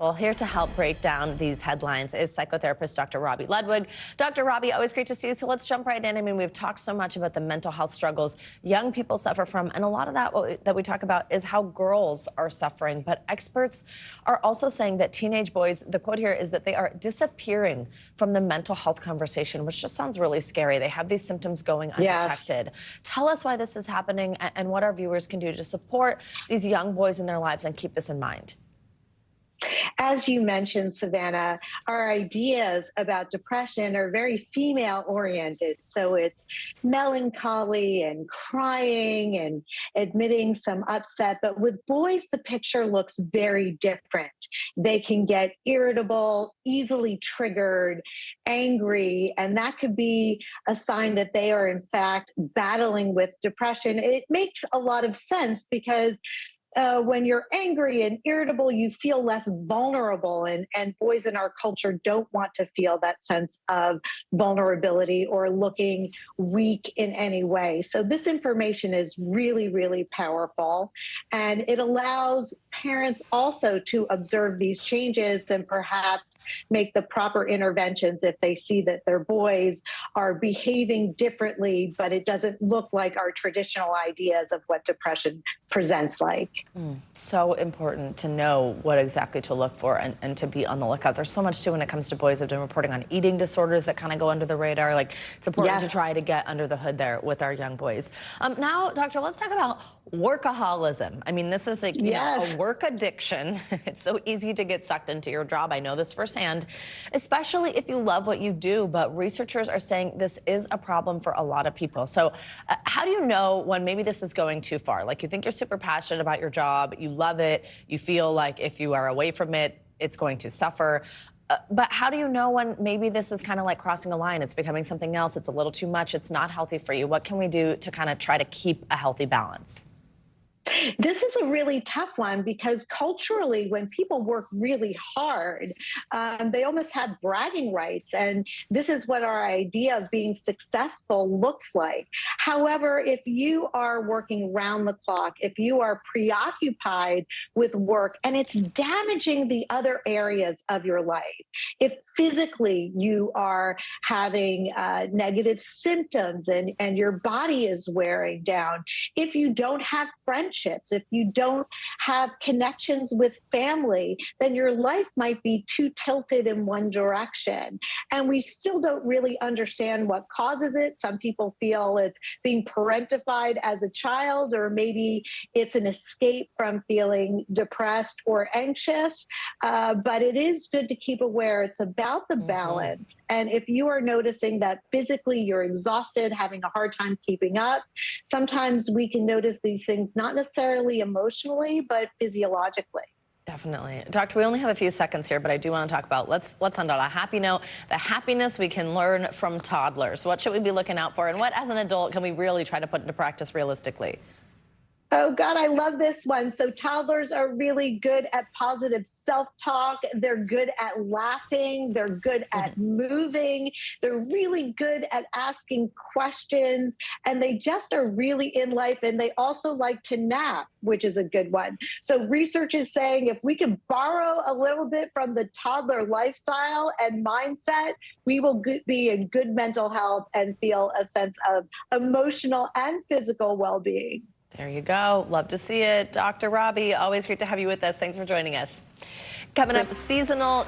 Well, here to help break down these headlines is psychotherapist Dr. Robi Ludwig. Dr. Robi, always great to see you. So let's jump right in. I mean, we've talked so much about the mental health struggles young people suffer from, and a lot of that we talk about is how girls are suffering. But experts are also saying that teenage boys, the quote here is that they are disappearing from the mental health conversation, which just sounds really scary. They have these symptoms going Yes. undetected. Tell us why this is happening and what our viewers can do to support these young boys in their lives and keep this in mind. As you mentioned, Savannah, our ideas about depression are very female oriented. So it's melancholy and crying and admitting some upset. But with boys, the picture looks very different. They can get irritable, easily triggered, angry, and that could be a sign that they are, in fact, battling with depression. It makes a lot of sense because when you're angry and irritable, you feel less vulnerable. And boys in our culture don't want to feel that sense of vulnerability or looking weak in any way. So this information is really, really powerful. And it allows parents also to observe these changes and perhaps make the proper interventions if they see that their boys are behaving differently, but it doesn't look like our traditional ideas of what depression presents like. So important to know what exactly to look for and to be on the lookout. There's so much too when it comes to boys. I've been reporting on eating disorders that kind of go under the radar. Like, it's important to Yes. try to get under the hood there with our young boys. Now, doctor, let's talk about workaholism. I mean, this is like, Yes. a work addiction. It's so easy to get sucked into your job. I know this firsthand, especially if you love what you do. But researchers are saying this is a problem for a lot of people. So how do you know when maybe this is going too far? Like, you think you're super passionate about your job, you love it, you feel like if you are away from it, it's going to suffer. But how do you know when maybe this is kind of like crossing a line? It's becoming something else. It's a little too much. It's not healthy for you. What can we do to kind of try to keep a healthy balance? This is a really tough one because culturally, when people work really hard, they almost have bragging rights. And this is what our idea of being successful looks like. However, if you are working round the clock, if you are preoccupied with work and it's damaging the other areas of your life, if physically you are having negative symptoms and your body is wearing down, if you don't have friendships, if you don't have connections with family, then your life might be too tilted in one direction. And we still don't really understand what causes it. Some people feel it's being parentified as a child, or maybe it's an escape from feeling depressed or anxious. But it is good to keep aware. It's about the balance. And if you are noticing that physically you're exhausted, having a hard time keeping up, sometimes we can notice these things not necessarily emotionally, but physiologically. Definitely. Doctor, we only have a few seconds here, but I do want to talk about, let's end on a happy note, the happiness we can learn from toddlers. What should we be looking out for, and what as an adult can we really try to put into practice realistically? Oh, God, I love this one. So toddlers are really good at positive self-talk. They're good at laughing. They're good at moving. They're really good at asking questions. And they just are really in life. And they also like to nap, which is a good one. So research is saying if we can borrow a little bit from the toddler lifestyle and mindset, we will be in good mental health and feel a sense of emotional and physical well-being. There you go. Love to see it. Dr. Robi, always great to have you with us. Thanks for joining us. Coming up, seasonal